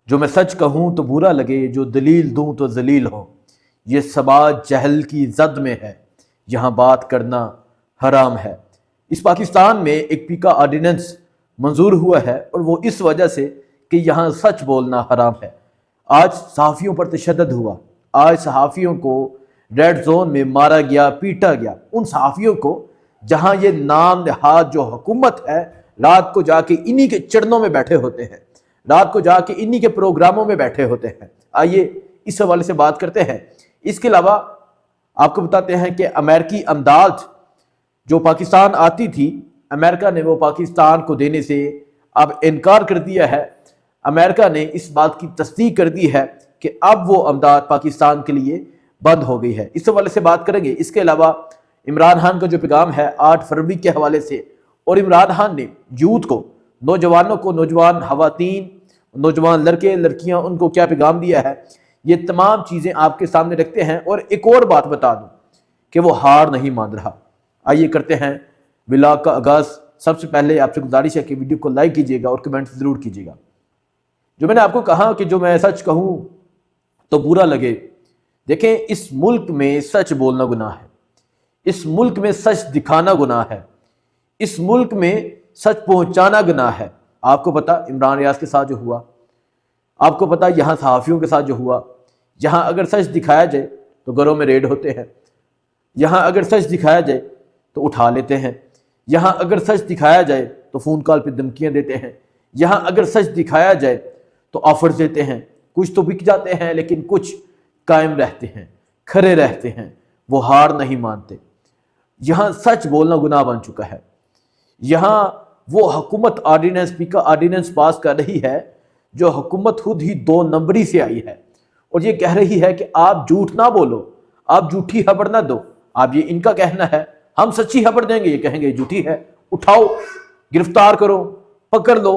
جو میں سچ کہوں تو برا لگے، جو دلیل دوں تو ذلیل ہوں، یہ سماج جہل کی زد میں ہے، یہاں بات کرنا حرام ہے۔ اس پاکستان میں ایک پیکا آرڈیننس منظور ہوا ہے، اور وہ اس وجہ سے کہ یہاں سچ بولنا حرام ہے۔ آج صحافیوں پر تشدد ہوا، آج صحافیوں کو ریڈ زون میں مارا گیا، پیٹا گیا۔ ان صحافیوں کو جہاں یہ نام نہاد جو حکومت ہے رات کو جا کے انہی کے چرنوں میں بیٹھے ہوتے ہیں، رات کو جا کے انہی کے پروگراموں میں بیٹھے ہوتے ہیں۔ آئیے اس حوالے سے بات کرتے ہیں۔ اس کے علاوہ آپ کو بتاتے ہیں کہ امریکی امداد جو پاکستان آتی تھی، امریکہ نے وہ پاکستان کو دینے سے اب انکار کر دیا ہے۔ امریکہ نے اس بات کی تصدیق کر دی ہے کہ اب وہ امداد پاکستان کے لیے بند ہو گئی ہے۔ اس حوالے سے بات کریں گے۔ اس کے علاوہ عمران خان کا جو پیغام ہے 8 فروری کے حوالے سے، اور عمران خان نے یوتھ کو، نوجوانوں کو، نوجوان خواتین، نوجوان لڑکے لڑکیاں، ان کو کیا پیغام دیا ہے، یہ تمام چیزیں آپ کے سامنے رکھتے ہیں۔ اور ایک اور بات بتا دوں کہ وہ ہار نہیں مان رہا۔ آئیے کرتے ہیں ولاگ کا آغاز۔ سب سے پہلے آپ سے گزارش ہے کہ ویڈیو کو لائک کیجیے گا اور کمنٹ ضرور کیجیے گا۔ جو میں نے آپ کو کہا کہ جو میں سچ کہوں تو برا لگے، دیکھیں اس ملک میں سچ بولنا گناہ ہے، اس ملک میں سچ دکھانا گناہ ہے، اس ملک میں سچ پہنچانا گناہ ہے۔ آپ کو پتا عمران ریاض کے ساتھ جو ہوا، آپ کو پتا یہاں صحافیوں کے ساتھ جو ہوا، یہاں اگر سچ دکھایا جائے تو گھروں میں ریڈ ہوتے ہیں، یہاں اگر سچ دکھایا جائے تو اٹھا لیتے ہیں، یہاں اگر سچ دکھایا جائے تو فون کال پہ دھمکیاں دیتے ہیں، یہااں اگر سچ دکھایا جائے تو آفرز دیتے ہیں۔ کچھ تو بک جاتے ہیں لیکن کچھ قائم رہتے ہیں، کھڑے رہتے ہیں، وہ ہار نہیں مانتے۔ یہاں سچ بولنا گناہ بن چکا ہے۔ یہاں وہ حکومت آرڈیننس، پیکا آرڈیننس پاس کر رہی ہے جو حکومت خود ہی 2 نمبری سے آئی ہے، اور یہ کہہ رہی ہے کہ آپ جھوٹ نہ بولو، آپ جھوٹی خبر نہ دو۔ آپ یہ ان کا کہنا ہے، ہم سچی خبر دیں گے، یہ کہیں گے جھوٹی ہے، اٹھاؤ، گرفتار کرو، پکڑ لو،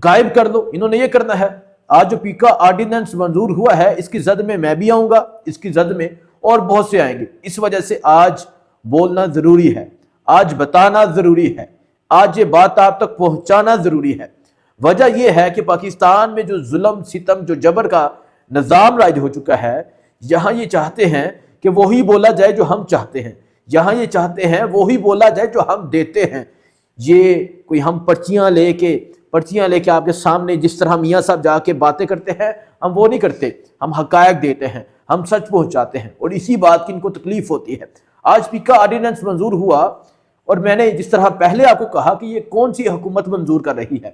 غائب کر لو، انہوں نے یہ کرنا ہے۔ آج جو پیکا آرڈیننس منظور ہوا ہے، اس کی زد میں میں بھی آؤں گا، اس کی زد میں اور بہت سے آئیں گے۔ اس وجہ سے آج بولنا ضروری ہے، آج بتانا ضروری ہے، آج یہ بات آپ تک پہنچانا ضروری ہے۔ وجہ یہ ہے کہ پاکستان میں جو ظلم، ستم، جو جبر کا نظام رائج ہو چکا ہے، یہاں یہ چاہتے ہیں کہ وہی بولا جائے جو ہم چاہتے ہیں، یہاں یہ چاہتے ہیں وہی بولا جائے جو ہم دیتے ہیں۔ یہ کوئی ہم پرچیاں لے کے آپ کے سامنے جس طرح میاں صاحب جا کے باتیں کرتے ہیں، ہم وہ نہیں کرتے، ہم حقائق دیتے ہیں، ہم سچ پہنچاتے ہیں، اور اسی بات کی ان کو تکلیف ہوتی ہے۔ آج پیکا آرڈیننس منظور ہوا، اور میں نے جس طرح پہلے آپ کو کہا کہ یہ کون سی حکومت منظور کر رہی ہے،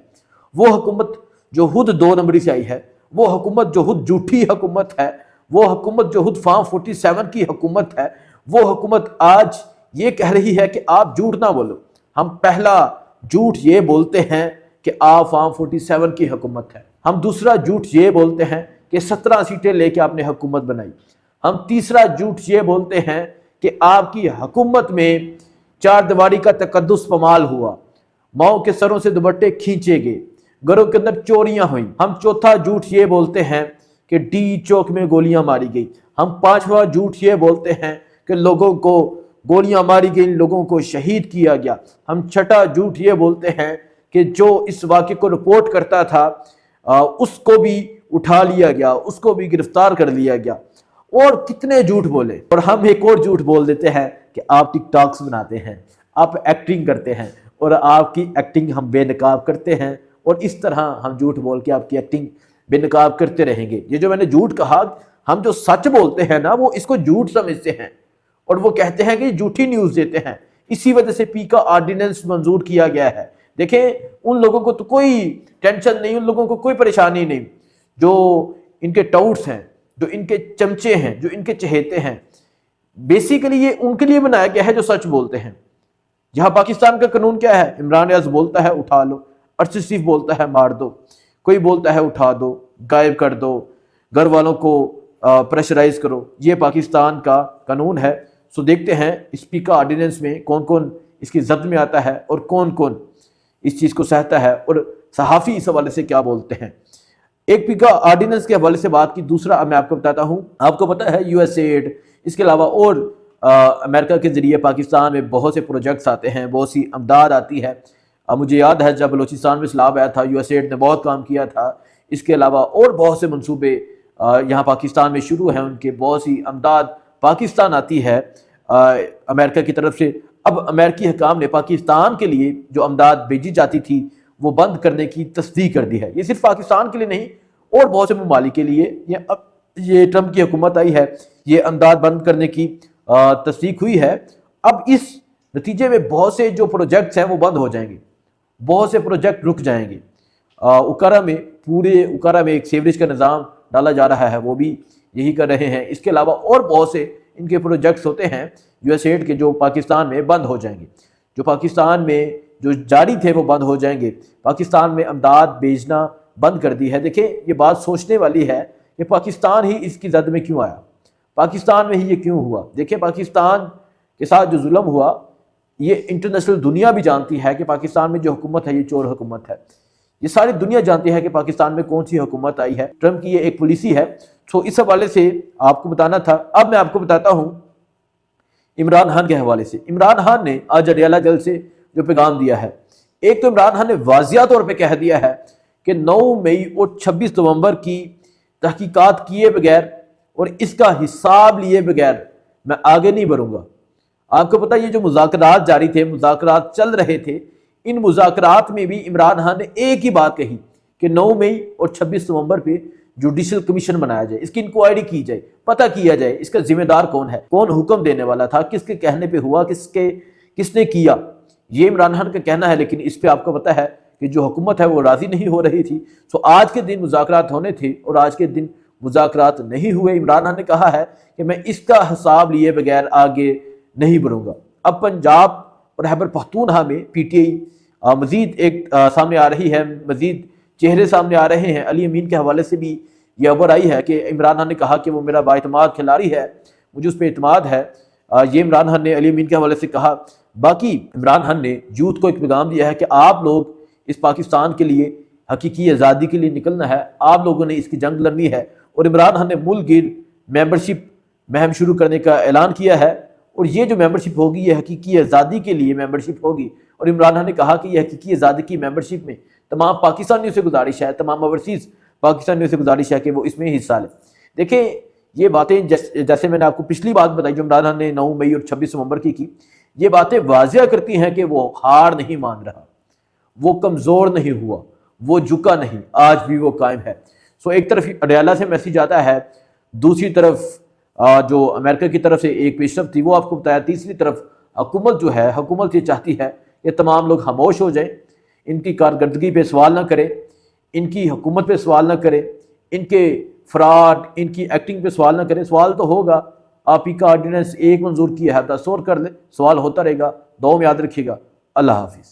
وہ حکومت جو خود 2 نمبری سے آئی ہے، وہ حکومت جو خود جھوٹی حکومت ہے، وہ حکومت جو خود فارم 47 کی حکومت ہے، وہ حکومت آج یہ کہہ رہی ہے کہ آپ جھوٹ نہ بولو۔ ہم پہلا جھوٹ یہ بولتے ہیں کہ آپ فارم 47 کی حکومت ہے، ہم دوسرا جھوٹ یہ بولتے ہیں کہ 17 سیٹیں لے کے آپ نے حکومت بنائی، ہم تیسرا جھوٹ یہ بولتے ہیں کہ آپ کی حکومت میں 4 دیواری کا تقدس پامال ہوا، ماؤں کے سروں سے دوپٹے کھینچے گئے، گھروں کے اندر چوریاں ہوئیں۔ ہم چوتھا جھوٹ یہ بولتے ہیں کہ ڈی چوک میں گولیاں ماری گئی۔ ہم 5واں جھوٹ یہ بولتے ہیں کہ لوگوں کو گولیاں ماری گئی، لوگوں کو شہید کیا گیا۔ ہم 6واں جھوٹ یہ بولتے ہیں کہ جو اس واقعے کو رپورٹ کرتا تھا اس کو بھی اٹھا لیا گیا، اس کو بھی گرفتار کر لیا گیا۔ اور کتنے جھوٹ بولے۔ اور ہم ایک اور جھوٹ بول دیتے ہیں کہ آپ ٹک ٹاکس بناتے ہیں، آپ ایکٹنگ کرتے ہیں، اور آپ کی ایکٹنگ ہم بے نقاب کرتے ہیں، اور اس طرح ہم جھوٹ بول کے آپ کی ایکٹنگ بے نقاب کرتے رہیں گے۔ یہ جو میں نے جھوٹ کہا، ہم جو سچ بولتے ہیں نا وہ اس کو جھوٹ سمجھتے ہیں، اور وہ کہتے ہیں کہ جھوٹی نیوز دیتے ہیں۔ اسی وجہ سے پیکا آرڈیننس منظور کیا گیا ہے۔ دیکھیں ان لوگوں کو تو کوئی ٹینشن نہیں، ان لوگوں کو کوئی پریشانی نہیں، جو ان کے ٹاؤٹس ہیں، جو ان کے چمچے ہیں، جو ان کے چہیتے ہیں۔ بیسیکلی یہ ان کے لیے بنایا گیا ہے جو سچ بولتے ہیں۔ یہاں پاکستان کا قانون کیا ہے؟ عمران ریاض بولتا ہے اٹھا لو، ارشد شریف بولتا ہے مار دو، کوئی بولتا ہے اٹھا دو، غائب کر دو، گھر والوں کو پریشرائز کرو۔ یہ پاکستان کا قانون ہے۔ سو دیکھتے ہیں اس پیکا آرڈیننس میں کون کون اس کی زد میں آتا ہے اور کون کون اس چیز کو سہتا ہے، اور صحافی اس حوالے سے کیا بولتے ہیں۔ ایک پیکا آرڈیننس کے حوالے سے بات کی، دوسرا میں آپ کو بتاتا ہوں۔ آپ کو پتا ہے یو ایس ایڈ، اس کے علاوہ اور امریکہ کے ذریعے پاکستان میں بہت سے پروجیکٹس آتے ہیں، بہت سی امداد آتی ہے۔ مجھے یاد ہے جب بلوچستان میں سیلاب آیا تھا، یو ایس ایڈ نے بہت کام کیا تھا، اس کے علاوہ اور بہت سے منصوبے یہاں پاکستان میں شروع ہیں، ان کے بہت سی امداد پاکستان آتی ہے امریکہ کی طرف سے۔ اب امریکی حکام نے پاکستان کے لیے جو امداد بھیجی جاتی تھی وہ بند کرنے کی تصدیق کر دی ہے۔ یہ صرف پاکستان کے لیے نہیں اور بہت سے ممالک کے لیے یہ ٹرمپ کی حکومت آئی ہے، یہ امداد بند کرنے کی تصدیق ہوئی ہے۔ اب اس نتیجے میں بہت سے جو پروجیکٹس ہیں وہ بند ہو جائیں گے، بہت سے پروجیکٹ رک جائیں گے۔ اوکارا میں پورے اوکارا میں ایک سیوریج کا نظام ڈالا جا رہا ہے، وہ بھی یہی کر رہے ہیں۔ اس کے علاوہ اور بہت سے ان کے پروجیکٹس ہوتے ہیں یو ایس ایڈ کے جو پاکستان میں بند ہو جائیں گے، جو پاکستان میں جو جاری تھے وہ بند ہو جائیں گے۔ پاکستان میں امداد بھیجنا بند کر دی ہے۔ دیکھیں یہ بات سوچنے والی ہے کہ پاکستان ہی اس کی زد میں کیوں آیا، پاکستان میں ہی یہ کیوں ہوا۔ دیکھیں پاکستان کے ساتھ جو ظلم ہوا یہ انٹرنیشنل دنیا بھی جانتی ہے کہ پاکستان میں جو حکومت ہے یہ چور حکومت ہے، یہ ساری دنیا جانتی ہے کہ پاکستان میں کون سی حکومت آئی ہے۔ ٹرمپ کی یہ ایک پالیسی ہے۔ سو اس حوالے سے آپ کو بتانا تھا۔ اب میں آپ کو بتاتا ہوں عمران خان کے حوالے سے۔ عمران خان نے آج اڈیالہ جیل سے جو پیغام دیا ہے، ایک تو عمران خان نے واضح طور پہ کہہ دیا ہے کہ 9 مئی اور 26 نومبر کی تحقیقات کیے بغیر اور اس کا حساب لیے بغیر میں آگے نہیں بڑھوں گا۔ آپ کو پتہ یہ جو مذاکرات جاری تھے، مذاکرات چل رہے تھے، ان مذاکرات میں بھی عمران خان نے ایک ہی بات کہی کہ 9 مئی اور 26 نومبر پہ جوڈیشل کمیشن بنایا جائے، اس کی انکوائری کی جائے، پتہ کیا جائے اس کا ذمہ دار کون ہے، کون حکم دینے والا تھا، کس کے کہنے پہ ہوا، کس نے کیا۔ یہ عمران خان کا کہنا ہے، لیکن اس پہ آپ کو پتہ ہے کہ جو حکومت ہے وہ راضی نہیں ہو رہی تھی۔ سو آج کے دن مذاکرات ہونے تھے اور آج کے دن مذاکرات نہیں ہوئے۔ عمران خان نے کہا ہے کہ میں اس کا حساب لیے بغیر آگے نہیں بڑھوں گا۔ اب پنجاب اور خیبر پختونخوا میں پی ٹی آئی مزید ایک سامنے آ رہی ہے، مزید چہرے سامنے آ رہے ہیں۔ علی امین کے حوالے سے بھی یہ خبر آئی ہے کہ عمران خان نے کہا کہ وہ میرا بااعتماد کھلاڑی ہے، مجھے اس پہ اعتماد ہے۔ یہ عمران خان نے علی امین کے حوالے سے کہا۔ باقی عمران خان نے یوتھ کو ایک پیغام دیا ہے کہ آپ لوگ اس پاکستان کے لیے، حقیقی آزادی کے لیے نکلنا ہے، آپ لوگوں نے اس کی جنگ لڑنی ہے۔ اور عمران خان نے ملک گیر ممبرشپ مہم شروع کرنے کا اعلان کیا ہے، اور یہ جو ممبرشپ ہوگی یہ حقیقی آزادی کے لیے ممبرشپ ہوگی۔ اور عمران خان نے کہا کہ یہ حقیقی آزادی کی ممبرشپ میں تمام پاکستانیوں سے گزارش ہے، تمام اوورسیز پاکستانیوں سے گزارش ہے کہ وہ اس میں حصہ لیں۔ دیکھیں یہ باتیں جیسے میں نے آپ کو پچھلی بات بتائی جو عمران خان نے 9 مئی اور 26 نومبر کی، یہ باتیں واضح کرتی ہیں کہ وہ ہار نہیں مان رہا، وہ کمزور نہیں ہوا، وہ جھکا نہیں، آج بھی وہ قائم ہے۔ سو ایک طرف اڈیالہ سے میسیج آتا ہے، دوسری طرف جو امریکہ کی طرف سے ایک پیش رفت تھی وہ آپ کو بتایا، تیسری طرف حکومت جو ہے، حکومت یہ چاہتی ہے کہ تمام لوگ خاموش ہو جائیں، ان کی کارکردگی پہ سوال نہ کریں، ان کی حکومت پہ سوال نہ کریں، ان کے فراڈ، ان کی ایکٹنگ پہ سوال نہ کریں۔ سوال تو ہوگا، آپ ہی کا آرڈیننس ایک منظور کیا ہے 10 اور کر لیں، سوال ہوتا رہے گا۔ دعاؤں میں یاد رکھیے گا۔ اللہ حافظ۔